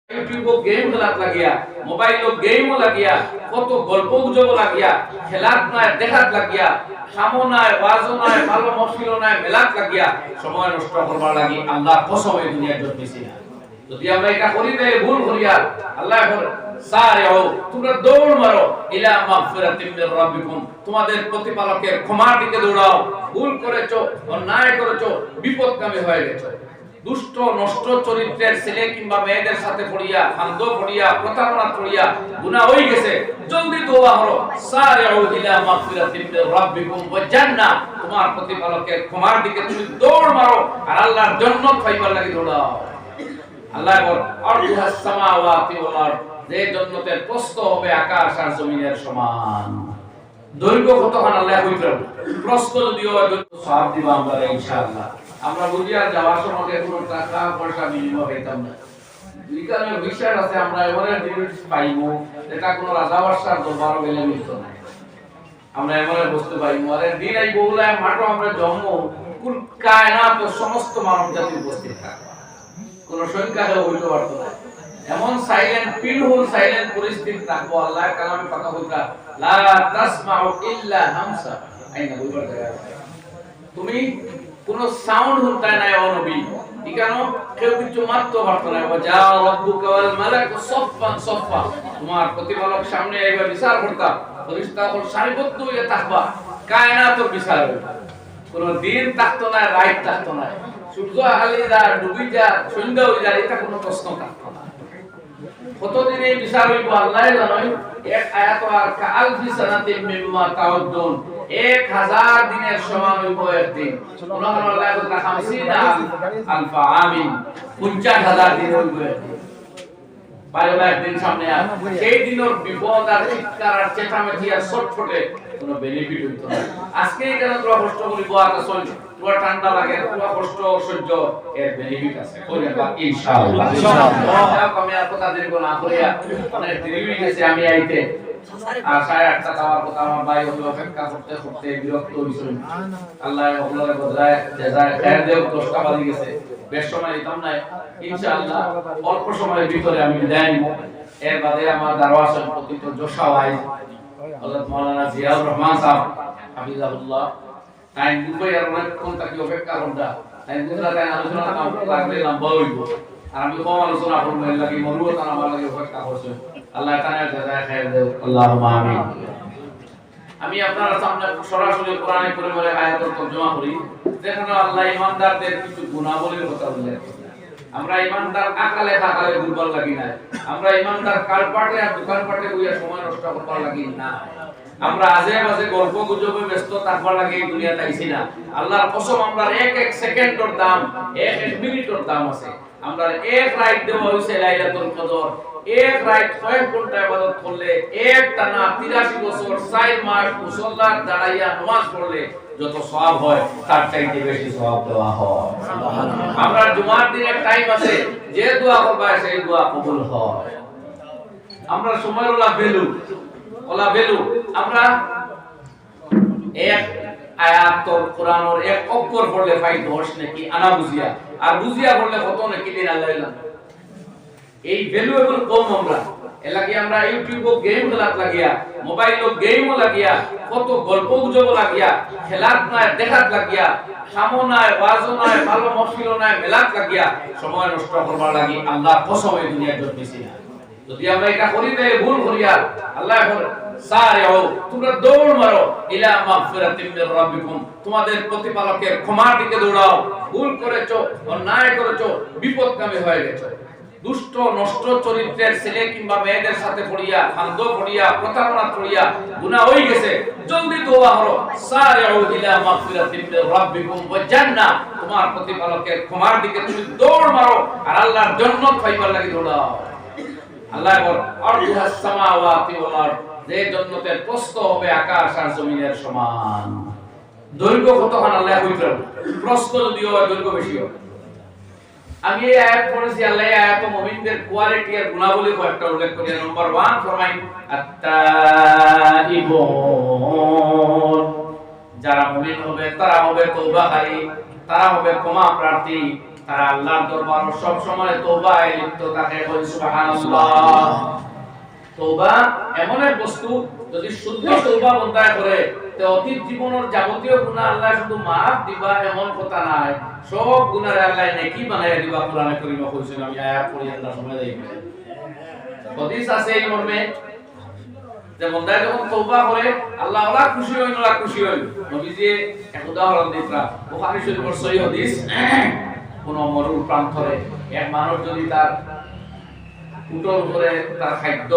YouTube game খেলাত লাগিয়া mobile গেমও লাগিয়া কত গল্প গুজব লাগিয়া খেলাত নাই দেখাত লাগিয়া সামনায় বাজনায় ভালো মশিল নাই মেলাত লাগিয়া সময় নষ্ট করবার লাগি আল্লাহ কসম এই দুনিয়ার জন্য দিছি না। যদি আমরা এটা করি তাহলে ভুল করিয়া আল্লাহ বলে সারিউ তোমরা দৌড় মারো ইলা মাগফিরাতিম মির রাব্বিকুম, তোমাদের প্রতিপালকের ক্ষমার দিকে দৌড়াও। ভুল করেছো, অন্যায় করেছো, বিপদগামী হয়ে গেছো, দুষ্ট নষ্ট চরিত্রের ছেলে কিংবা মেয়েদের সাথে পড়িয়া ফান্দ পড়িয়া প্রতারণা পড়িয়া গুনাহ হয়ে গেছে, জলদি তওবা করো। সারিউ ইলা মাগফিরাতিম মির রাব্বিকুম ওয়া জান্নাহ, তোমার প্রতিপালকের ক্ষমার দিকে তুমি দৌড় মারো আর আল্লাহর জান্নাত পাইবার লাগি দৌড়াও। আল্লাহ বল আরদুহাস সামাওয়াতি ওয়াল আরদ, যে জান্নাতের প্রস্থ হবে আকাশ আর জমিনের সমান। দৈর্ঘ্য কতখান আল্লাহ কইতেন, প্রস্থ যদিও সওয়াব দিবা আমরা ইনশাআল্লাহ। আমরা বুঝিয়া যাওয়ার সময় কোনো টাকা পয়সা বিনিময় হইতাম না, বিজ্ঞানের বিশ্বাস আছে আমরা এমন জিনিস পাইবো এটা কোনো রাজা বাদশার দরবারও গেলে মিলত না। আমরা এমন বস্তু পাইবো আর দিন এই বগুলায় মাঠও আমরা জন্ম কুল কায়নাত সমস্ত মানব জাতি উপস্থিত থাকে, কোন সংখ্যাও হইতে পারতো না। এমন সাইলেন্ট পিলহুল সাইলেন্ট পরিস্থিতি থাকবো আল্লাহ কালামে কথা বলতা লা তাসমাউ ইল্লা হামসা, আইনা বলবার জায়গা তুমি কোন সাউন্ড শুনতে নাই ও নবী, কেন কেউ কিছু মারতে পারতো না। যা রব্বুকা ওয়াল মালাক সাফফান সাফফা, তোমার প্রতিপালক সামনে এইভাবে বিচার করতা, ফেরেশতাগণ সারিবদ্ধ হয়ে থাকবা, কায়নাতের বিচার হবে। কোন দিন থাকতো না, রাত থাকতো না, সূর্য হালি যা ডুবি যা সন্ধ্যা হয়ে যায়, এটা কোনো প্রশ্ন থাকতো না। কতদিন এই বিচার হইব আল্লাহ জানেন। এক আয়াত আর কালফি সানাতিন মিম্মা তাউদ্দুন, 1000 দিনের সমান হইব একদিন। আল্লাহ বলে 50 আলফা আমিন, 50000 দিন হইব একদিন। বাইরে একদিন সামনে আর সেই দিনের বিপদ আর চিৎকার আর চেঁচামেচি আর ছটফটে কোনো বেনিফিট হইতো না। আজকে এখানে তোরা কষ্ট করিব আর তোরা ঠান্ডা লাগে, তোরা কষ্ট সহ্য, এর বেনিফিট আছে ইনশাআল্লাহ। আমি আর কথা দেব না করিয়া অনেক দেরি হয়ে গেছে, আমি আইতে আর 8:30 যাওয়ার কথা। আমার ভাই হলো অপেক্ষা করতে করতে বিরক্ত হইছেন। আল্লাহ ওগুলোর বদলায় জাযায় খায়ের দেব। 10টা বাজে গেছে, বেশ সময় দিতাম না। ইনশাআল্লাহ অল্প সময়ের ভিতরে আমি বিদায় নিব। এর বাদে আমার দারওয়াসের প্রতিত জোশা ভাই হযরত মাওলানা জিয়াউর রহমান সাহেব হাফিজাহুল্লাহ, তাই দুপুরে আর অনেকক্ষণ তাকে অপেক্ষা করতা। তাই বুঝলা তাই আলোচনা লাগলে লম্বা হইব, আর আমি কম আলোচনা করব এর লাগি মরুও তার আমার লাগি অপেক্ষা করছে। আল্লাহ তাআলা জাযায় খায়ের দেব, আল্লাহুম্মা আমিন। আমি আপনার সামনে সরাসরি কোরআনে কারীমের আয়াতের তরজমা করি, যেখানে আল্লাহ ঈমানদারদের কিছু গুণাবলীর কথা উল্লেখ করেছেন। আমরা ঈমানদার আকালে থাকালে দুর্বল লাগি না, আমরা ঈমানদার কালপাটে আর দোকানপাটে বইয়া সময় নষ্ট করবার লাগি না, আমরা আজে বাজে গল্প গুজবে ব্যস্ত থাকবার লাগে এই দুনিয়াতে আইছি না। আল্লাহর কসম, আমরা এক এক সেকেন্ডের দাম, এক এক মিনিটের দাম আছে। আমরা এক রাত দেওয়া হইছে লাইলাতুল কদর, এক রাত কয়েক ঘন্টা ইবাদত করলে, এক টানা 83 বছর 4 মাস মুসল্লার দাঁড়াইয়া নামাজ পড়লে যত সওয়াব হয় তার চাইতে বেশি সওয়াব দেওয়া হয়। সুবহানাল্লাহ। আমরা জুমার দিনে টাইম আছে, যে দোয়া করবা সেই দোয়া কবুল হয়। আমরা সময়ের ওলা ভ্যালু আমরা এক আয়াত কোরআনের এক অক্ষর পড়লে পাই 10 নাকি আনা বুঝিয়া, আর বুঝিয়া পড়লে কত নাকি দিন আল্লাহ জানে। এই ভ্যালুয়েবল কম আমরা এলাকি আমরা ইউটিউব গেম খেলাত লাগিয়া মোবাইল গেমও লাগিয়া কত গল্প গুজব লাগিয়া খেলাত নাই দেখাত লাগিয়া সামনায় বাজনায় ভালো মশিল নাই মেলাত লাগিয়া সময় নষ্ট করবার লাগি আল্লাহ কসম এই দুনিয়ার জন্য দিছি না। যদি আমরা এটা করি তাহলে ভুল করিয়া আল্লাহ বলে সারিউ তোমরা দৌড় মারো ইলা মাগফিরাতিম মির রাব্বিকুম, তোমাদের প্রতিপালকের ক্ষমার দিকে দৌড়াও। ভুল করেছো, অন্যায় করেছো, বিপদগামী হয়ে গেছো, দুষ্ট নষ্ট চরিত্রের ছেলে কিংবা মেয়েদের সাথে পড়িয়া ফান্দ পড়িয়া প্রতারণা পড়িয়া গুনাহ হয়ে গেছে, জলদি তওবা করো। সারিউ ইলা মাগফিরাতিম মির রাব্বিকুম ওয়া জান্নাহ, তোমার প্রতিপালকের ক্ষমার দিকে তুমি দৌড় মারো আর আল্লাহর জান্নাত পাইবার লাগি দৌড়াও। আল্লাহ বল আরদুহাস সামাওয়াতি ওয়াল আরদ, যে জান্নাতের প্রস্থ হবে আকাশ আর জমিনের সমান। দৈর্ঘ্য কতখান আল্লাহ কইতেন, প্রস্থ যদিও দৈর্ঘ্য বেশি হবে। আমি এই আয়াত পড়েছি, আল্লাহ এই আয়াত মুমিনদের কোয়ালিটি আর গুণাবলী কয়েকটা উল্লেখ করে। নাম্বার 1 ফরমাই আত-তাইবুন, যারা মুমিন হবে তারা হবে তওবাকারী, তারা হবে ক্ষমা প্রার্থী, তারা আল্লাহর দরবারে সব সময় তওবায় লিপ্ত থাকে। বলি সুবহানাল্লাহ। তওবা এমন এক বস্তু, যদি শুদ্ধ তওবা বান্দা করে তে অতীত জীবনের যাবতীয় গুনাহ আল্লাহ শুধু maaf দিবা এমন কথা নাই, সব গুনাহরে আল্লাহ নেকি বানায়া দিবা। কোরআনে কারীমে কইছেন, আমি আয়াত পড়ি আমরা সময় দেই। হাদিস আছে এই মর্মে যে বান্দা যখন তওবা করে আল্লাহ ওলা খুশি হইন, ওলা খুশি হইন। নবীজি এক উদাহরণ দিতরা, বুখারী শরীফের সহিহ হাদিস। কোন মরুর প্রান্তরে এক মানুষ যদি তার উঠোর উপরে তার খাদ্য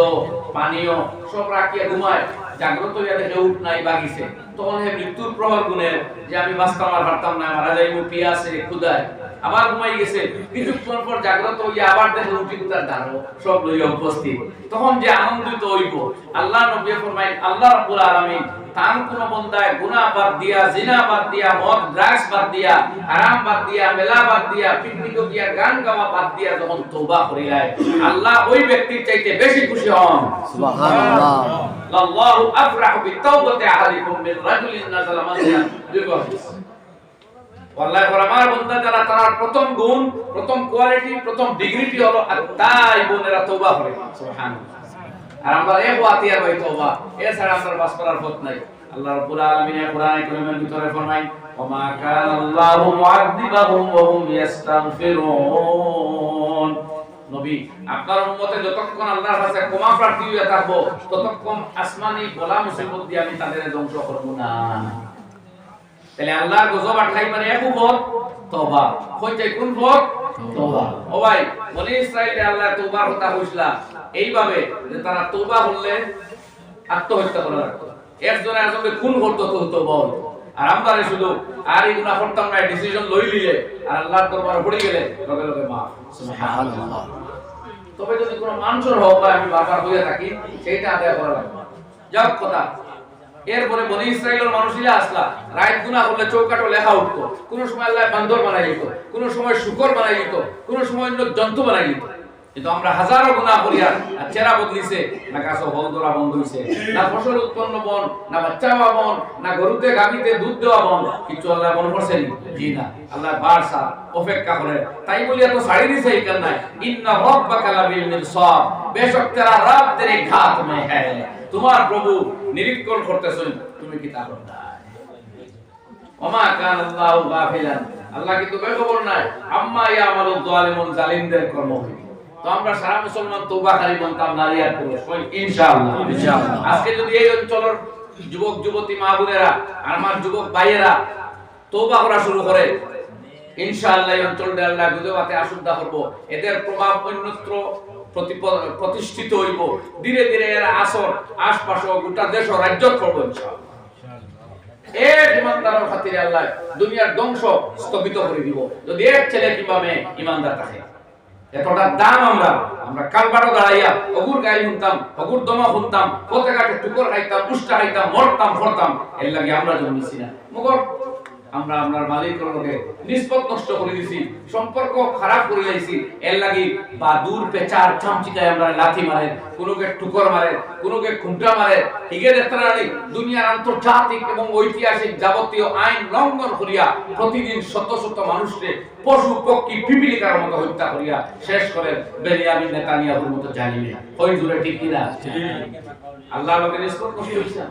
পানীয় সব রাখিয়া ঘুমায়, জাগ্রত হইয়া দেখে উঠ নাই বাগিছে, তখন হে মৃত্যুর প্রহর গুণের যে আমি বাঁচতাম আর পারতাম না, মারা যাইব পিয়াসে ক্ষুধায়, আবার ঘুমাই গেছে। কিছুক্ষণ পর জাগ্রত হইয়া আবার দেখে উঠি তার দাঁড়ো সব লইয়া উপস্থিত, তখন যে আনন্দিত হইব। আল্লাহ নবী ফরমাইন, আল্লাহ রাব্বুল আলামিন তার কোন বান্দায় গুনাহ বাদ দিয়া, জিনা বাদ দিয়া, মদ ড্রাগস বাদ দিয়া, হারাম বাদ দিয়া, মেলা বাদ দিয়া, পিকনিক দিয়া, গান গাওয়া বাদ দিয়া যখন তওবা করিলায়, আল্লাহ ওই ব্যক্তির চাইতে বেশি খুশি হন। সুবহানাল্লাহ। আল্লাহু আফরাহু বিতাওবাতি আহাদিকুম মিন রাজুলিন নাযালা মানজিলান বিগফিস। আল্লাহ আমার বান্দা যারা, তার প্রথম গুণ, প্রথম কোয়ালিটি, প্রথম ডিগ্রিটি হলো আত-তাইবুনেরা তওবা করে। সুবহানাল্লাহ। আর আমরা এই ওয়াতিয়া ভাই তওবা এছাড়া আমরা বাস করার পথ নাই। আল্লাহ রাব্বুল আলামিন কোরআনে কারীমের ভিতরে ফরমায়, ওমা কানাল্লাহু মুআযযিবাহুম ওয়া হুম ইস্তাগফিরুন। নবী আপনার উম্মতে যতক্ষণ আল্লাহর কাছে ক্ষমা প্রার্থী হয়ে থাকবো, ততক্ষণ আসমানি বলা মুসিবত দিয়ে আমি তাদের ধ্বংস করব না। তাহলে আল্লাহর গজব আটকাই মানে এক পথ তওবা, কইতে কোন পথ? তওবা। ও ভাই, বনি ইসরাইলে আল্লাহ তওবার কথা কইছলা এইভাবে যে তারা তওবা করলে আত্মহত্যা করে রাখতো, একজন আরেকজনকে খুন করতে হতো বল। আর আমরা শুধু আর এই গুনাহ করতাম না, ডিসিশন লই লিলে আর আল্লাহর দরবারে পড়ে গেলে লগে লগে মাফ। সুবহানাল্লাহ। তবে যদি কোনো মানুষের হোক বা আমি বারবার হইয়া থাকি, সেইটা আদায় করা লাগবে। যাক কথা, এরপরে বনি ইসরাইলের মানুষইলা আসলা রাত গুনাহ করলে চৌকাটো লেখা উঠতো, কোন সময় আল্লাহ বান্দর বানাই দিত, কোন সময় শুকর বানাই দিত, কোন সময় অন্য জন্তু বানাই দিত। কিন্তু আমরা হাজারো গুনাহ করি আর চেহারা বদলিছে না, গাছ ফল ধরা বন্ধ হইছে না, ফসল উৎপন্ন বন না, বাচ্চা হওয়া বন না, গরুতে গাভীতে দুধ দেওয়া বন, কিছু আল্লাহ বন করছেন? জি না। আল্লাহ বারসা অপেক্ষা করে, তাই বলি এত ছাড়ি দিছে এই কারণে, ইন্না রাব্বাকা লাবিল মিরসাদ, বেশক তেরা রব তেরে ঘাত মে হ্যায়, তোমার প্রভু নিরীক্ষণ করতেছেন তুমি কি তা করতে। ওমা কানাল্লাহু গাফিলান, আল্লাহ কিন্তু বেখবর নাই আম্মা ইয়ামালু যালিমুন, জালিমদের কর্ম। তো আমরা সারা মুসলমান তওবাকারী বনতাম, নারী আর পুরুষ ইনশাআল্লাহ। ইনশাআল্লাহ আজকে যদি এই অঞ্চলের যুবক যুবতী মা বোনেরা আর আমার যুবক ভাইয়েরা তওবা করা শুরু করে, ইনশাআল্লাহ এই অঞ্চলটা আল্লাহ গুজবাতে আশুদ্ধা করব, এদের প্রভাব অন্যত্র প্রতিষ্ঠিত হইব, ধীরে ধীরে এর আসর আশপাশ গোটা দেশ ও রাজ্য করব ইনশাআল্লাহ। এক ইমানদারের খাতিরে আল্লাহ দুনিয়ার ধ্বংস স্থগিত করে দিব যদি এক ছেলে কিংবা মেয়ে ইমানদার থাকে। এতটা দাম আমরা কালবারও দাঁড়াইয়া অগুর গায়ে শুনতাম, অগুর দমা শুনতাম, পথে ঘাটে টুকর খাইতাম, উষ্টা খাইতাম, মরতাম ফরতাম, এর লাগে আমরা জন্মেছি না। মগর আমরা আপনার মালিকের লগে নিষ্পত নষ্ট করে দিছি, সম্পর্ক খারাপ করে লাইছি, এর লাগি বাদুর পেচার চামচিকায় আমরা লাথি মারে, কোনোকে টুকর মারে, কোনোকে খুঁটা মারে, হিগে দেখতানি দুনিয়ার আন্তর্জাতিক এবং ঐতিহাসিক যাবতীয় আইন লঙ্ঘন করিয়া প্রতিদিন শত শত মানুষকে পশু পক্ষী পিপিলিকার মতো হত্যা করিয়া শেষ করে বেনিয়ামিন নেতানিয়াহুর মতো জালিমে। ওই দূরে ঠিক কিনা? আল্লাহর লগে নিষ্পত নষ্ট হইছে,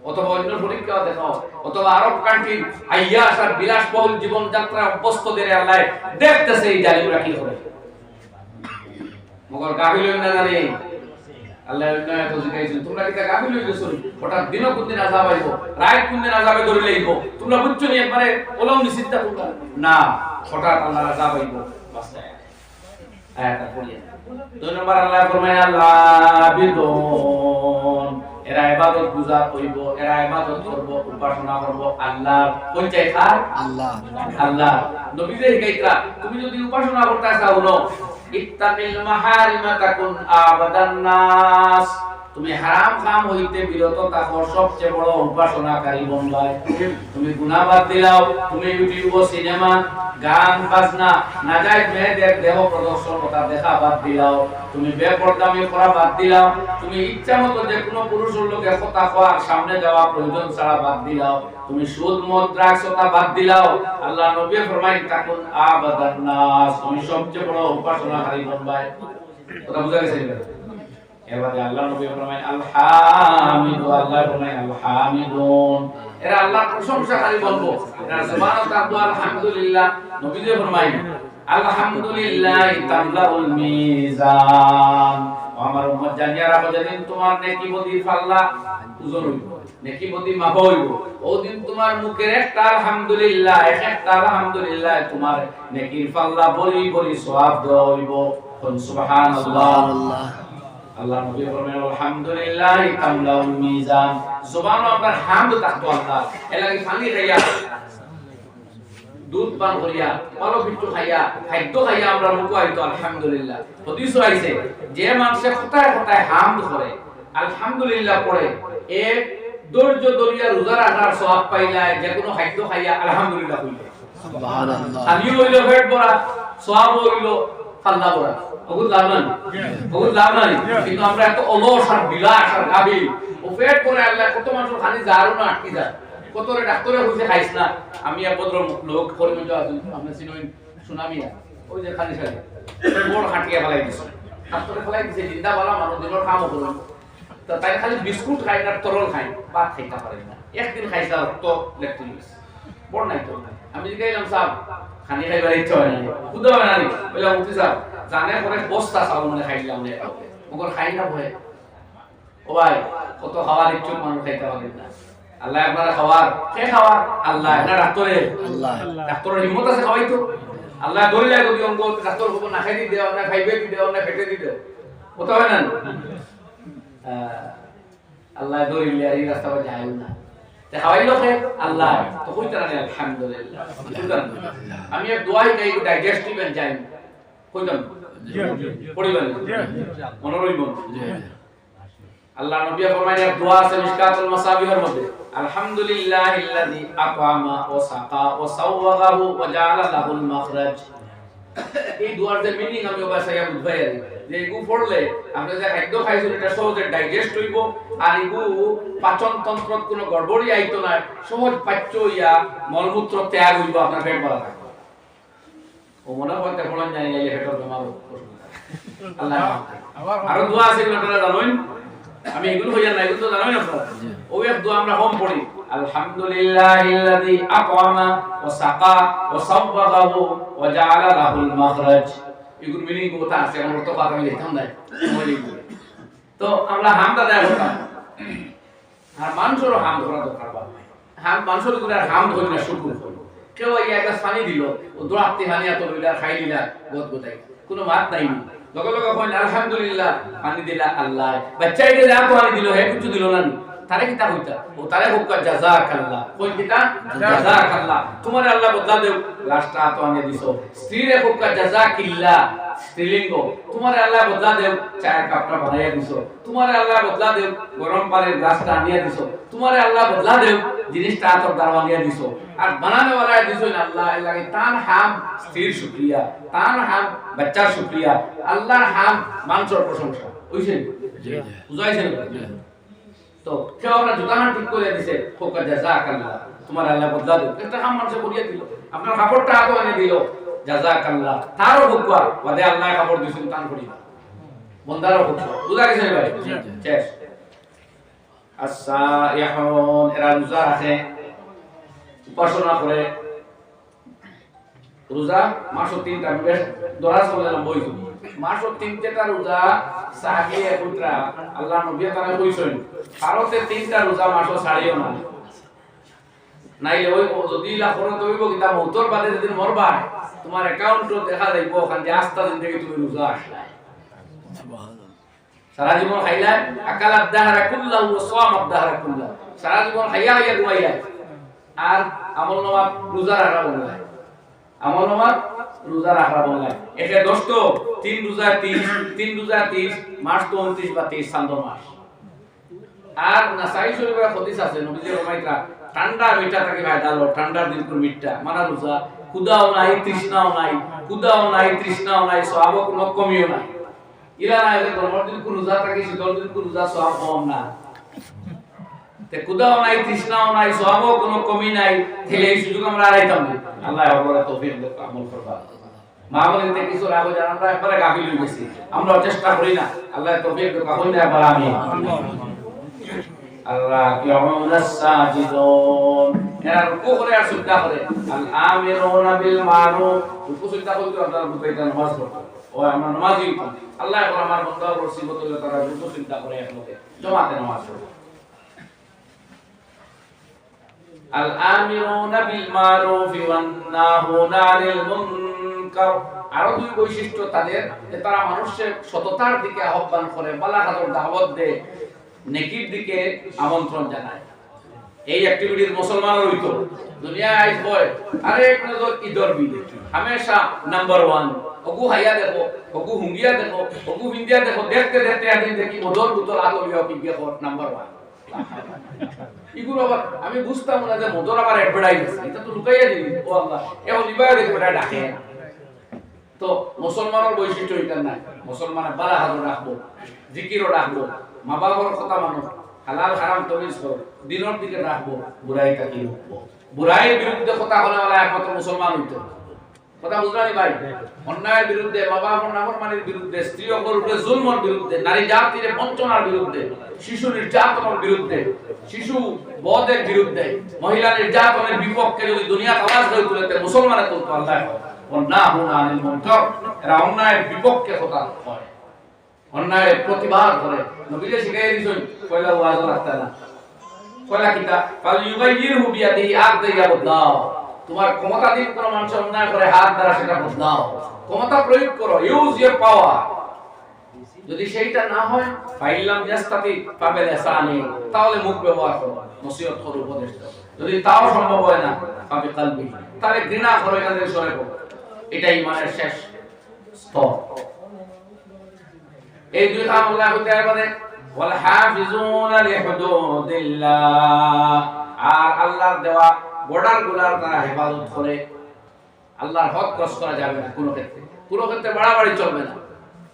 অথবা অন্য পরীক্ষা দেখাও, অথবা আরব কান্ট্রির আইয়াস আর বিলাসবহুল জীবনযাত্রা অভ্যস্তদের আল্লাহ দেখতেছে এই জালিমরা কি করে। মগর গাফিল হইন না জানি আল্লাহ অন্যায় তো জিগাইছেন, তোমরা কি তা গাফিল হয়ে গেছো? হঠাৎ দিন কোন দিন আযাব আইবো, রাত কোন দিন আযাবে ধরে লইবো, তোমরা বুঝছো নি? একবারে ওলাও নিশ্চিন্তা করবা না, হঠাৎ আল্লাহর আযাব আইবো। বাস্তায় আয়াতটা পড়িয়ে 2 নম্বর আল্লাহ ফরমায় আল্লাহ বিদুন, এরা ইবাদত গুজার হইব, এরা ইবাদত করব, উপাসনা করব আল্লাহর। কোন চাইতা? আল্লাহ। আল্লাহ নবী যে কইতা, তুমি যদি উপাসনা করতে চাও না, ইত্তাকিল মাহারিমা তাকুন আবাদান নাস, তুমি হারাম কাম হইতে বিরত থাকো, সবচেয়ে বড় উপাসনাকারী বনবাই। তুমি গুনাহ বাদ দিলাও, তুমি ইউটিউব সিনেমা গান বাজনা নাজায়েজ মেয়েদের দেহ প্রদর্শন কথা দেখা বাদ দিলাও, তুমি বেপরদামি করা বাদ দিলাও, তুমি ইচ্ছা মতো যে কোনো পুরুষের লোকে কথা কওয়ার সামনে যাওয়া প্রয়োজন ছাড়া বাদ দিলাও, তুমি সুদ মদ ড্রাগস ওটা বাদ দিলাও, আল্লাহ নবী ফরমায় তাকুন আবাদান নাস, তুমি সবচেয়ে বড় উপাসনাকারী বনবাই। কথা বুঝা গেছে? এবারে আল্লাহ নবী ফরমায় আল হামিদু, আল্লাহ ফরমায় আল হামিদুন, এরা আল্লাহর প্রশংসাকারী বলবো, এরা সুবহানাল্লাহ আলহামদুলিল্লাহ। নবী যে ফরমায় আলহামদুলিল্লাহ তামলাউল মিজান, আমার উম্মত জানিয়া রাখো যেদিন তোমার নেকি বদির পাল্লা ওজন হইব, নেকি বদি মাপ হইব, ওদিন তোমার মুখের একটা আলহামদুলিল্লাহ, একটা আলহামদুলিল্লাহ তোমার নেকির পাল্লা বড়ি বড়ি সওয়াব দেওয়া হইব। সুবহানাল্লাহ। আল্লাহ নবী ফরমায় আলহামদুলিল্লাহ তামলাউল মিজান, সুবহানাল্লাহ আপনার হামদ তাকতো আল্লাহ, এলাকি পানি খাইয়া দুধ পান করিয়া পালো বিট্টু খাইয়া খাদ্য খাইয়া আমরা মুখে আইতো আলহামদুলিল্লাহ। হাদিস আইছে যে মানুষে কথায় কথায় হামদ করে আলহামদুলিল্লাহ পড়ে, এক ধৈর্য ধরিয়া রোজা রাখার সওয়াব পাইলা, যে কোনো খাদ্য খাইয়া আলহামদুলিল্লাহ কইলে সুবহানাল্লাহ। আমি হইলো পেট ভরা, সওয়াব হইলো পাল্লা ভরা, বহুত লাভ নাই, বহুত লাভ নাই। কিন্তু আমরা এত অলস আর বিলাস আর গাবি ও পেট করে আল্লাহ কত মানুষ খালি জারু না আটকে যায়, কতরে ডাক্তারে কইছে খাইছ না। আমি এক ভদ্র লোক করিমগঞ্জ আছেন, আপনি চিনেন সুনামিয়া, ওই যে খালি খালি বড় খাটিয়া ফেলাই দিছে, ডাক্তারে ফেলাই দিছে, জিন্দা বালা মানুষ দিনের কামও করেন, তো তাই খালি বিস্কুট খাই না তরল খাই, ভাত খাইতে পারে না। একদিন খাইছে রক্ত লেকটিস বড় নাই তো আমি জিগাইলাম সাহেব খানি খাইবার ইচ্ছা হয় না, খুদা হয় না, বলে মুফতি সাহেব জানে করে বস্তা চাউল মানে খাইলাম না, ওগর খাই না ভয়। ও ভাই কত খাওয়ার ইচ্ছুক মানুষ খাইতে পারেন না, আল্লাহ একবার খাওয়ার, কে খাওয়ার? আল্লাহ। না ডাক্তারে, আল্লাহ ডাক্তারের হিম্মত আছে খাওয়াইতো, আল্লাহ ধরিলে যদি অঙ্গ ডাক্তার খবর না খাই দি দেও না, খাইবে দি দেও না, ফেটে দি দেও, কত হয় না? আল্লাহ ধরিলে আর এই রাস্তা পথে যায় না, তে খাওয়াইলো কে? আল্লাহ। তো কইতা না আলহামদুলিল্লাহ। আমি এক দোয়াই গাই ডাইজেস্টিভ এনজাইম কইতাম পড়িবেন মনে রইব। আল্লাহ নবী ফরমায় এক দোয়া আছে মিশকাতুল মাসাবিহের মধ্যে, আলহামদুলিল্লাহিল্লাযী আত'আমা ওয়া সাকা ওয়া সাওয়াগাহু ওয়া জাআলা লাহুল মাখরাজ। এই দোয়ার যে মিনিং আমি ভাষায় বুঝাই যে এগু পড়লে আমরা যে খাদ্য খাইছো এটা সহজে ডাইজেস্ট হইব, আর এগু পাচন তন্ত্রত কোনো গড়বড়ি আইতো না, সহজ পাচ্য হইয়া মলমূত্র ত্যাগ হইব, আপনার পেট ভরা থাকবে। ও মনে করতে পড়ন জানি না পেটের জমা আল্লাহ। আর দোয়া আছে আপনারা জানেন, আমি এগুলো হইয়া না, এগুলো তো জানেন আপনারা। ওই এক দোয়া আমরা কম পড়ি, আলহামদুলিল্লাহিল্লাযী আত'আমা ওয়া সাকা ওয়া সাওয়াগাহু ওয়া জাআলা লাহুল মাখরাজ। এগুলো মিনিং কথা আছে, আমরা তো কথা আমি লিখতাম না, তো আমরা হামদা দেয়া করতাম। আর মানুষেরও হামদ করা দরকার বা মানুষের গুলো আর হামদ হইল না, শুকর হইল। কেউ এই একটা পানি দিল, ও দোয়াতে পানি এত লইলা খাই দিলা, গদ গদাই কোনো মাত নাই, লগে লগে কইন আলহামদুলিল্লাহ, পানি দিলা আল্লাহ, বাচ্চাইকে যা পানি দিল হে কিছু দিল না, তারে কিতা কইতা? ও তারে হোক জাযাকাল্লাহ, কই কিতা? জাযাকাল্লাহ, তোমারে আল্লাহ বদলা দেও, লাস্টটা তো আনে দিছো। স্ত্রীরে হোক জাযাকিল্লাহ, স্ত্রীলিঙ্গ, তোমারে আল্লাহ বদলা দেও, চায়ের কাপটা বানাইয়া দিছো, তোমারে আল্লাহ বদলা দেও, গরম পানির গ্লাসটা আনিয়া দিছো, তোমারে আল্লাহ বদলা দেও, জিনিসটা তোর দারওয়ানিয়া দিছো। আর বানানে ওয়ালা দিছো না আল্লাহ, আল্লাহ তান হাম স্ত্রীর শুকরিয়া, তান হাম বাচ্চার শুকরিয়া, আল্লাহর হাম মানুষের প্রশংসা। বুঝছেন? বুঝাইছেন? তো কেউ আমরা জুতাহান ঠিক করে দিছে, হোক জাযাকাল্লাহ, তোমার আল্লাহ বদলা দেও, একটা কাম মানুষ করিয়া দিল, আপনার কাপড়টা হাতে এনে দিল, জাযাকাল্লাহ, তারও হুকবা বাদে আল্লাহ কাপড় দিছেন তান করিবা, বন্দারও হুকবা। বুঝা গেছে ভাই? শেষ। আস-সাইহুন, এরা রোজা রাখে, উপাসনা করে। রোজা মাসও 3টা, বেশ দরাজ বললাম বইছো, মাসও 3টা রোজা সাহাবী পুত্রা আল্লাহ নবী তাআলা কইছেন, ভারতে 3টা রোজা মাসও ছাড়িও না, নাইলে ওই যদি লাখরত হইব কিতা মৌতর বাদে যেদিন মরবা তোমার অ্যাকাউন্টও দেখা যাইব ওখান যে আস্তা জিন্দেগি তুমি রোজা আসলাই, সুবহানাল্লাহ। সারা জীবন খাইলা, আকালাত দাহরা কুল্লাহু ওয়া সামাত দাহরা কুল্লাহু, সারা জীবন খাইয়া খাইয়া ঘুমাইলা, আর আমল নামা রোজা রাখা বললাই, আমল নামা রোজা রাখা বললাই। একে 10 তো 3 রোজা 30, 3 রোজা 30, মাস তো 29 বা 23 চান্দ মাস, আর নাসাই শরীফের হাদিস আছে নবীজি ফরমাইতা ঠান্ডা মিঠা থাকে খায় ডালো ঠান্ডার দিন কোন মিঠা মানা রোজা ক্ষুধাও নাই তৃষ্ণাও নাই ক্ষুধাও নাই তৃষ্ণাও নাই সওয়াবও কোনো কমিও নাই ইলা না এলে গরমের দিন কোন রোজা থাকে শীতল দিন কোন রোজা সওয়াব কম না তে ক্ষুধাও নাই তৃষ্ণাও নাই সওয়াবও কোনো কমি নাই তাহলে এই সুযোগ আমরা আড়াইতাম না আল্লাহ আমাদের তৌফিক দেখ আমল করবা মা বলেন তে কিছু রাখো জান আমরা একবারে গাফিল হয়ে গেছি আমরা চেষ্টা করি না আল্লাহ তৌফিক দেখ কখন না বলা আমি আল্লাহিউনাস সাজিদুন এরা রুকু করে আর সুজদা করে আল আমিরুনা বিল মারুফ রুকু সুজদা করতে আপনারা বুঝাইতে নামাজ পড়তে ও আমরা নামাজই আল্লাহ করে আমার বান্দা রসিবত হলে তারা রুকু সুজদা করে একসাথে জামাতে নামাজ পড়ে আল আমিরুনা বিল মারুফ ওয়ান নাহুনা আনিল মুনকার আরো দুই বৈশিষ্ট্য তাদের যে তারা মানুষের সততার দিকে আহ্বান করে ভালো কাজের দাওয়াত দেয় নেকির দিকে আমন্ত্রণ জানায় এই অ্যাক্টিভিটিস মুসলমানের হইতো দুনিয়ায় আইজ হয় আরে এক নজর ইদর বি हमेशा নাম্বার 1 ওগু হাইয়া দেখো ওগু হুঙ্গিয়া দেখো ওগু বিন্দিয়া দেখো দেখতে দেখতে একদিন দেখি মদর বুতল আতলিয়া পিগে কর নাম্বার 1 ইগুলো আবার আমি বুঝতাম না যে মদর আবার অ্যাডভার্টাইজ আছে এটা তো লুকাইয়া দিবি ও আল্লাহ এখন লিবায় দেখো এটা ডাকে তো মুসলমানের বৈশিষ্ট্য এটা নাই মুসলমানের বালা হাজর রাখবো জিকিরও রাখবো মা বাবার কথা মানো হালাল হারাম তমিজ করো দিনের দিকে রাখবো বুরাই তাকি রাখবো বুরাইয়ের বিরুদ্ধে কথা বলে वाला একমাত্র মুসলমান হইতো কথা বুঝলানি ভাই অন্যায়ের বিরুদ্ধে মা বাবার নাফরমানির বিরুদ্ধে স্ত্রী ও পুরুষের জুলমের বিরুদ্ধে নারী জাতির বঞ্চনার বিরুদ্ধে শিশু নির্যাতনের বিরুদ্ধে শিশু বধের বিরুদ্ধে মহিলা নির্যাতনের বিপক্ষে যদি দুনিয়া আওয়াজ হয়ে তুলতে মুসলমানের তো আল্লাহ ওয়ান্নাহুনা আনিল মুনকার এরা অন্যায়ের বিপক্ষে কথা হয় অন্যায়ের প্রতিবাদ করে নবীজি শিখাই দিয়েছেন পয়লা ওয়াজ রাখতে না পয়লা কিতা ফাল ইউগাইয়িরহু বিয়াদিহি আগ দিয়া বদলাও তোমার ক্ষমতা দিয়ে কোন মানুষ অন্যায় করে হাত দ্বারা সেটা বদলাও ক্ষমতা প্রয়োগ করো ইউজ ইওর পাওয়ার যদি সেইটা না হয় ফাইলাম ইয়াস্তাতি ফাবিল ইহসানি তাহলে মুখ ব্যবহার করো নসিহত করো উপদেশ দাও যদি তাও সম্ভব হয় না ফাবি কলবি তাহলে ঘৃণা করো এখান থেকে সরে পড়ো এটা ঈমানের শেষ স্তর এই দুই কাম আল্লাহ হতে পারে ওয়াল হাফিজুনা লিহুদুদিল্লাহ আর আল্লাহর দেওয়া বর্ডার গুলার তারা হেফাজত করে আল্লাহর হক ক্রস করা যাবে না কোনো ক্ষেত্রে বাড়াবাড়ি চলবে না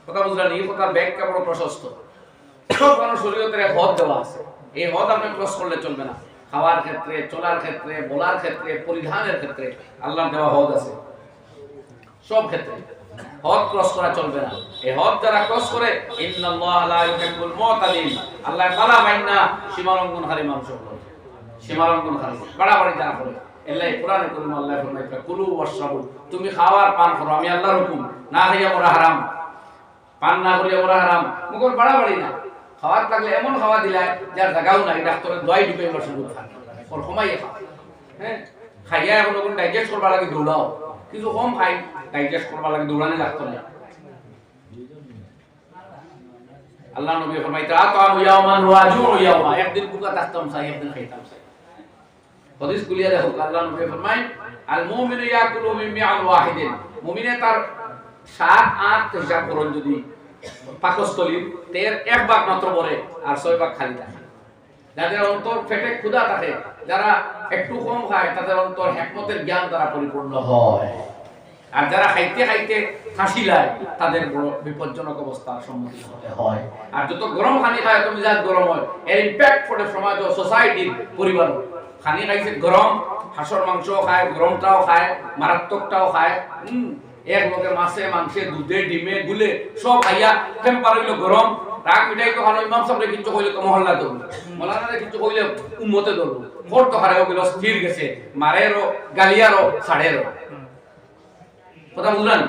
কথা বুঝলেন এই কথা ব্যাখ্যা বড় প্রশস্ত সব মানুষ শরীয়তের হদ দেওয়া আছে এই হদ আপনি ক্রস করলে চলবে না খাওয়ার ক্ষেত্রে চলার ক্ষেত্রে বলার ক্ষেত্রে পরিধানের ক্ষেত্রে আল্লাহর দেওয়া হদ আছে সব ক্ষেত্রে হদ ক্রস করা চলবে না এই হদ যারা ক্রস করে ইন্নাল্লাহা লা ইউহিব্বুল মুতাদিন আল্লাহ বালা মাইনা সীমালঙ্ঘনকারী মানুষ সীমালঙ্ঘনকারী বাড়াবাড়ি যারা করে আল্লাহ কোরআনে করিম আল্লাহ ফরমাইছে কুলু ওয়াশরাবু তুমি খাওয়ার পান করো আমি আল্লাহর হুকুম না খাইয়া মোরা হারাম পান না করিয়া মোরা হারাম মুখর বাড়াবাড়ি না খাওয়ার লাগলে এমন খাওয়া দিলা যার জায়গাও নাই ডাক্তারের দোয়াই দিবে এবার শুরু থাকে ওর কমাইয়া খাও হ্যাঁ খাইয়া এখন কোন ডাইজেস্ট করবা লাগে দৌড়াও কিছু কম খাই ডাইজেস্ট করবা লাগে দৌড়ানি লাগতো না আল্লাহ নবী ফরমাইতে আতামু ইয়াওমান ওয়া জুউ ইয়াওমা একদিন বুকা থাকতাম চাই একদিন খাইতাম চাই হাদিস কুলিয়া দেখো আল্লাহ নবী ফরমাই আল মুমিনু ইয়াকুলু মিন মিআল ওয়াহিদিন মুমিনে তার 7-8 হিসাব করুন যদি পাকস্থলীর তের এক ভাগ মাত্র পড়ে আর 6 ভাগ খালি থাকে যাদের অন্তর পেটে ক্ষুধা থাকে যারা একটু কম খায় তাদের অন্তর হিকমতের জ্ঞান দ্বারা পরিপূর্ণ হয় আর যারা খাইতে খাইতে ফাঁসি লায় তাদের বড় বিপজ্জনক অবস্থার সম্মুখীন হতে হয় আর যত গরম খানি খায় তুমি যা গরম হয় এর ইমপ্যাক্ট পড়ে সমাজ ও সোসাইটির পরিবার খানি খাইছে গরম হাঁসের মাংস খায় গরমটাও খায় মারাত্মকটাও খায় এক লোকে মাছে মাংসে দুধে ডিমে গুলে সব খাইয়া টেম্পার হইলো গরম রাগ মিঠাই তো খানো ইমাম সাহেব কিছু কইলে তো মহল্লা ধরবো মৌলানা কিছু কইলে উম্মতে ধরবো ভোট তো হারে গেল স্থির গেছে মারেরও গালিয়ারও ছাড়েরও কথা বুঝলেন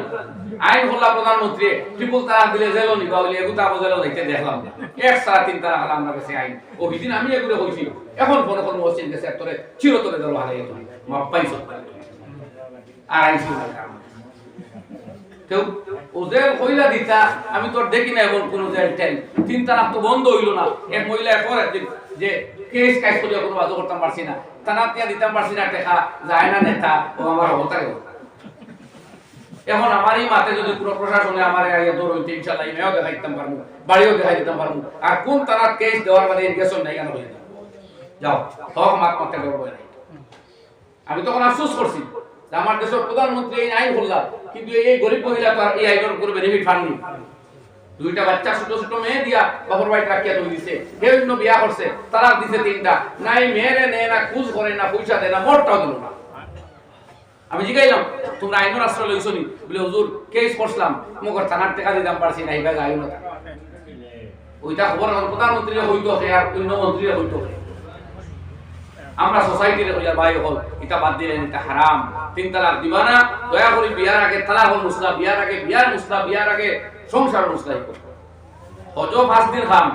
আইন হল্লা প্রধানমন্ত্রী ট্রিপল তারা দিলে জেল নিবা বলে এগুতা বজেল যাইতে দেখলাম না 1-3 তারা হলাম আমরা কাছে আইন ও বিদিন আমি এগুলো কইছি এখন কোন কোন মসজিদ গেছে তোরে চিরতরে জেল হারাই তো মাপ পাইছো আর আইছি তো ওদের কইলা দিতা আমি তোর দেখি না এমন কোন জেল টেল 3 তালাক তো বন্ধ হইলো না এক মহিলা পরে যে কেস কাজ করিয়া কোনো বাজ করতাম পারছি না তানা তিয়া দিতাম পারছি না টাকা যায় না নেতা ও আমার হতা গেল এখন আমারই মাতে যদি কোনো প্রশাসনে আমার আগে দৌড় হইতে ইনশাআল্লাহ ইমেও দেখাই দিতাম পারবো, বাড়িও দেখাই দিতাম পারবো। আর কোন তারা কেস দেওয়ার বাদে ইরিগেশন নাই কেন হয়ে যাও হক মাত মাতে করবো নাই। আমি তখন আফসোস করছি যে আমার দেশের প্রধানমন্ত্রী এই আইন করলাম, কিন্তু এই গরিব মহিলা তো আর এই আইনের উপরে বেনিফিট পাননি। দুইটা বাচ্চা ছোট ছোট মেয়ে দিয়া বাপর বাড়ি রাখিয়া তৈরি দিছে, কেউ অন্য বিয়া করছে, তারা দিছে তিনটা, নাই মেয়েরে নেয় না, খুঁজ করে না, পয়সা দেয় না, মোটটাও দিল না। আমি জিগাইলাম তোমরা আইনের আশ্রয় লইছো নি? বলে হুজুর কেস করছিলাম, মুখর থানার টাকা দিতাম পারছি না, এইভাবে আইন না। ওইটা খবর প্রধানমন্ত্রী হইতো আর অন্য মন্ত্রী হইতো। আমরা সোসাইটির হইয়া ভাই হল এটা বাদ দিলেন, এটা হারাম। 3 তালাক দিবা না, দয়া করে বিয়ার আগে তালাক হল মুসলা, বিয়ার আগে বিয়ার মুসলা, বিয়ার আগে সংসার মুসলাই করো। হজ 5 দিন খাম,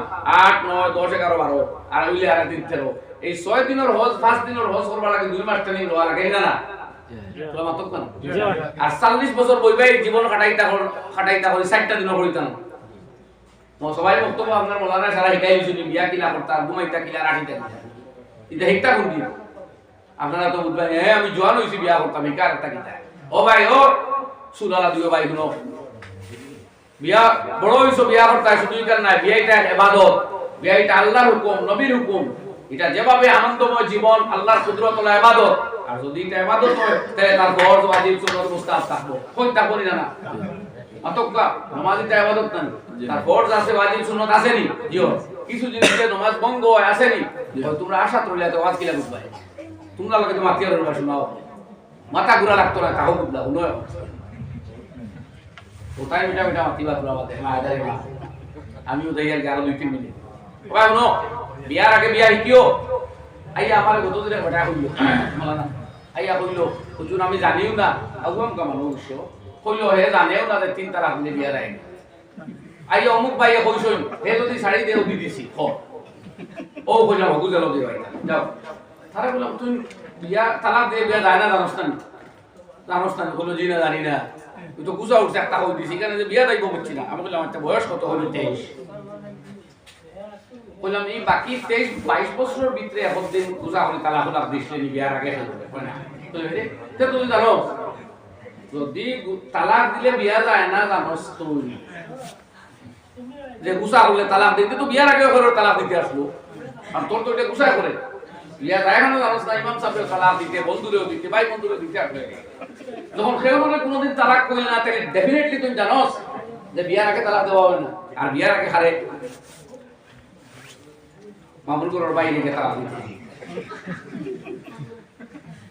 8, 9, 10, 11, 12 আর হইলে আর দিন 13। এই 6 দিনের হজ, 5 দিনের হজ করবার লাগে 2 মাস ট্রেনিং লওয়া লাগে না? আর 40 বছর বইবাই জীবন খাটাইতা হল 60টা দিনও করিতাম। সবাই বক্তব্য আপনার মোলানা সারা শিখাই দিয়েছিল, বিয়া কিলা করতা, ঘুমাইতা কিলা, রাখিতা কিলা। এটা হিকটা কোন দিন আপনারা তো বুঝবেন, হ্যাঁ আমি জোয়ান হইছি বিয়া করতাম, হিকার একটা কিতা। ও ভাই ও সুলালা দিও ভাই, শুনো বিয়া বড় হইছো, বিয়া করতে শুধু ইকার নাই, বিয়া এটা ইবাদত, বিয়া এটা আল্লাহর হুকুম, নবীর হুকুম। এটা যেভাবে আনন্দময় জীবন, আল্লাহর কুদরত হলো ইবাদত। আর যদি এটা ইবাদত হয় তাহলে তার ফরজ ওয়াজিব সুন্নাত মুস্তাহাব থাকবো, কই থাকবো না? অতঃপর নামাজ এটা ইবাদত না, তার ফরজ আছে, ওয়াজিব সুন্নাত আছে নি? জিও কিছু জিনিসে নামাজ ভঙ্গ হয় আছে নি? তোমরা আশা করলে তো ওয়াজ কিলা বুঝবাই, তোমরা লাগে তো মাতিয়ার রবা শোনাও, মাথা ঘুরা লাগতো না, তাও বুঝলা উনয় ওটাই মিটা মিটা মাতিবা তোরা বাদে মা আদারে মা। আমিও যাই আর 2-3 মিনিট ওই শুনো, বিয়ার আগে বিয়া শিখিও। আইয়া আমার গত দিনে ঘটা হইলো মালানা, আইয়া কইলো হুজুর আমি জানিও না, আগুয়াম কা মানুষ কইলো হে জানেও না যে 3 তালাক দিলে বিয়া রায়। আইয়া অমুক ভাইয়া কইছই হে যদি শাড়ি দেও দি দিছি হ ও কইলাম গুজালো দি ভাই যাও। তারা বললাম তুই বিয়া তালাক দিয়ে বিয়া যায় না জানোস না? জানোস না? বললো জি না জানি না। তুই তো গুজা উঠছে একটা হই দিছি, এখানে যে বিয়া দাইব বুঝছি না। আমি বললাম একটা বয়স কত হলো? 23। বললাম এই বাকি 23-22 বছরের ভিতরে এখন দিন গুজা হলে তালাক হল দিছিলেন বিয়ার আগে হয় না? তুই জানো যদি তালাক দিলে বিয়া যায় না জানোস তুই যে গুসা হলে তালাক দিতে তো বিয়ার আগে ঘরের তালাক দিতে আসলো, আর তোর তো এটা গুসা করে বিয়া যায় না জানোস না? ইমাম সাহেবের তালাক দিতে, বন্ধুরেও দিতে, ভাই বন্ধুরেও দিতে আসলে যখন কেউ বলে কোনোদিন তালাক কইলে না, তাহলে ডেফিনেটলি তুই জানোস যে বিয়ার আগে তালাক দেওয়া হবে না। আর বিয়ার আগে হারে মামুল করার বাইরে গিয়ে তালাক দিতে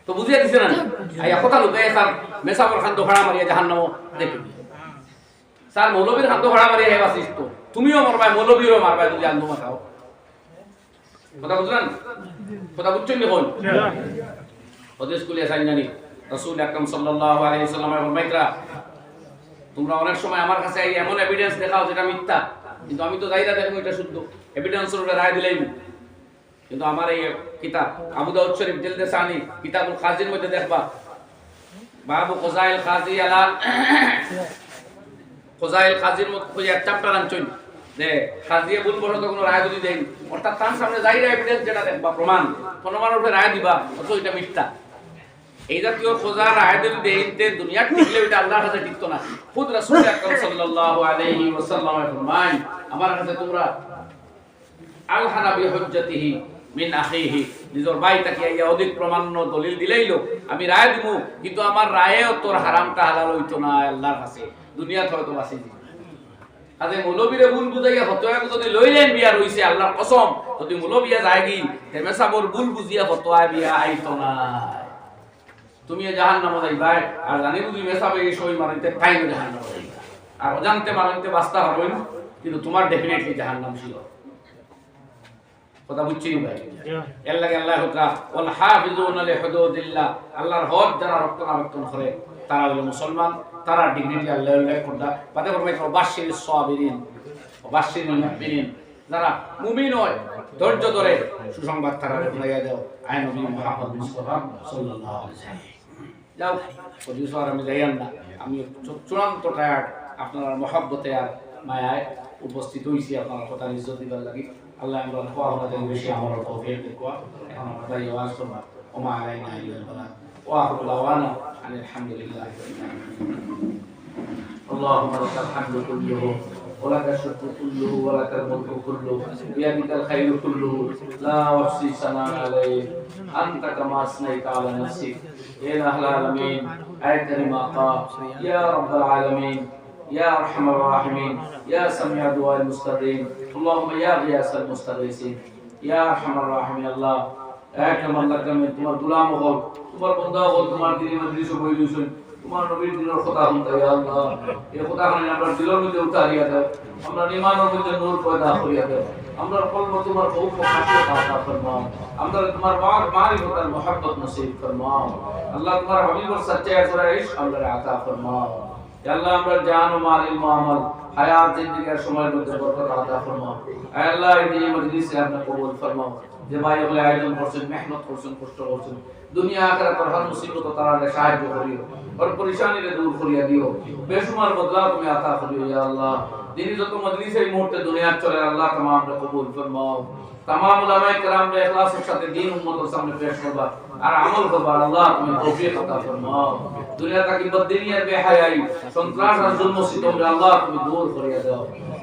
তো বুঝিয়ে দিছে না? আইয়া কথা লুকাই স্যার মেসাবর খাদ্য ভাড়া মারিয়া জাহান্নাম দেখি, স্যার মৌলবীর খাদ্য ভাড়া মারিয়া হে বাসিস তো তুমিও মারবাই, মৌলবীরও মারবাই যদি আন্দো মাথাও। কথা বুঝলেন? কথা বুঝছেন নি? হল হদিস কুলিয়া সাইন জানি রাসূল আকরাম সাল্লাল্লাহু আলাইহি ওয়াসাল্লামের ফরমাইতরা, তোমরা অনেক সময় আমার কাছে এমন এভিডেন্স দেখাও যেটা মিথ্যা, কিন্তু আমি তো যাইরা দেখবো এটা শুদ্ধ, এভিডেন্সের উপরে রায় দিলেই। কিন্তু আমার এই কিতাব আবু দাউদ শরীফ জিলদে সানি কিতাবুল খাজির মধ্যে দেখবা বাবু কজাইল খাজি আলা কজাইল খাজির মধ্যে একটা চ্যাপ্টার আনছই যে খাজিয়ে ভুল বড় তো কোনো রায় যদি দেন, অর্থাৎ তার সামনে যাইরা এভিডেন্স যেটা দেখবা, প্রমাণের উপরে রায় দিবা, অথচ এটা মিথ্যা। এই জাতীয় খোঁজা রায় যদি দেন দুনিয়া টিকলে এটা আল্লাহর কাছে টিকতো না। খুদ রাসূল আকরাম সাল্লাল্লাহু আলাইহি ওয়াসাল্লাম ফরমান, আমার কাছে তোমরা আলহানা বিহুজ্জাতিহি মিন আখিহি, নিজের ভাই তাকে ইয়া অধিক প্রমাণ্য দলিল দিলেইলো আমি রায় দিমু, কিন্তু আমার রায়েও তোর হারামটা হালাল হইতো না আল্লাহর কাছে, দুনিয়াতে হয়তো বাঁচি দিই। আজে মৌলবীরে ভুল বুঝাইয়া ফতোয়া যদি লইলেন বিয়া রইছে আল্লাহর কসম, যদি মৌলবিয়া যায়গি তেমেসাবর ভুল বুঝিয়া ফতোয়া বিয়া আইতো না। তুমি জাহান্নামে যাইবাই, আর জানি বুঝি মেসাবে এই সই মারিতে টাইম জাহান্নামে যাইবা, আর অজান্তে মারিতে বাস্তা হবেন, কিন্তু তোমার ডেফিনেটলি জাহান্নাম ছিল। কথা বুঝছি ভাই? এর লাগে আল্লাহ হুকা ওয়াল হাফিজুনা লিহুদুদিল্লাহ, আল্লাহর হদ যারা রক্ষণাবেক্ষণ করে তারা হলো মুসলমান, তারা ডিগনিটি আল্লাহ উল্লেখ করদা বাদে ফরমাইছে বাশশিরিস সাবিরিন ওয়া বাশশিরিল মুমিনিন, যারা মুমিন হয় ধৈর্য ধরে সুসংবাদ তারা শোনাইয়া দাও আয় নবী মুহাম্মদ মুস্তাফা সাল্লাল্লাহু আলাইহি ওয়াসাল্লাম। যাও পরিসর আমি যাইয়ান না, আমি চূড়ান্ত টায়ার্ড, আপনার মহব্বতে আর মায়ায় উপস্থিত হইছি আপনার কথা ইজ্জত দিবার লাগি। আল্লাহ আমরা খোয়া হতে বেশি আমার তৌফিক দেওয়া, এখন আমরা তাই ওয়াজ করব। ওমা আলাইনা ইল্লাল বালাগ ওয়া আখরু দাওয়ানা আলহামদুলিল্লাহ। اللهم لك الحمد كله ولك الشكر كله ولك الملك كله بيدك الخير كله لا أحصي ثناء عليك أنت كما أثنيت على نفسك يا إله العالمين أي كريم عطاء يا رب العالمين يا أرحم الراحمين يا سميع دعاء المستضيفين اللهم يا غياث المستغيثين يا أرحم الراحمين الله এক আল্লাহ কামে তোমার গোলাম হল তোমার বান্দা হল তোমার দিনের মজলিসে বইলুছেন তোমার নবীর দিনের কথা শুনতে ইয়া আল্লাহ এই কথা শুনে আমরা দিলের মধ্যে উতারিয়া দাও আমরা ঈমানের মধ্যে নূর পয়দা করিয়া দাও আমরা কলব তোমার খুব খাশিয়ত আতা ফরমাও আমরা তোমার মারিফত আর মুহাব্বত নসিব ফরমাও আল্লাহ তোমার হাবিবের সচ্চা আসরা ইশক আমরা আতা ফরমাও ইয়া আল্লাহ আমরা জান ও মাল ইলম আমল হায়াত জিন্দেগির সময়ের মধ্যে বরকত আতা ফরমাও আয় আল্লাহ এই দিনের মজলিসে আপনি কবুল ফরমাও যে ভাই বলে আয়োজন করছেন মেহনত করছেন কষ্ট করছেন দুনিয়া আখিরাতের হর মুসিবত তারারে সাহায্য করিও और परेशानी रे दूर करिया दियो बेशुमार बदला तुम्हें अता करियो या अल्लाह दिन जो तो मजलिस है मोटे दुनिया चले अल्लाह तमाम रे कबूल फरमाओ तमाम उलमा किराम रे इखलास के साथ दीन उम्मत के सामने पेश करबा और अमल करबा अल्लाह तुम्हें तौफीक अता फरमाओ दुनिया का की बददीनियत बेहयाई संतरास और जुल्म सितम रे अल्लाह तुम्हें दूर करिया दो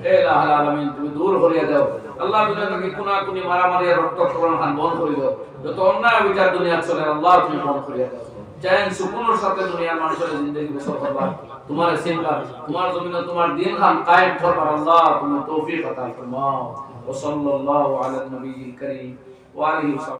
ए इलाह आलमीन तुम्हें दूर करिया दो अल्लाह दुनिया का की कुना कुनी मारामारी रक्त खबरन खान बंद करि दो जो तो अन्याय विचार दुनिया चले अल्लाह तुम्हें बंद करिया दो चैन सुकूनर साथे दुनिया মানুষের जिंदगी बसर करबा तुम्हारे सिंगा तुम्हारे जमीन तुम्हारे दीन खान कायम करबा अल्लाह तुम्हें तौफीक अता फरमाओ व सल्लल्लाहु अला नबी करीम व आलिहि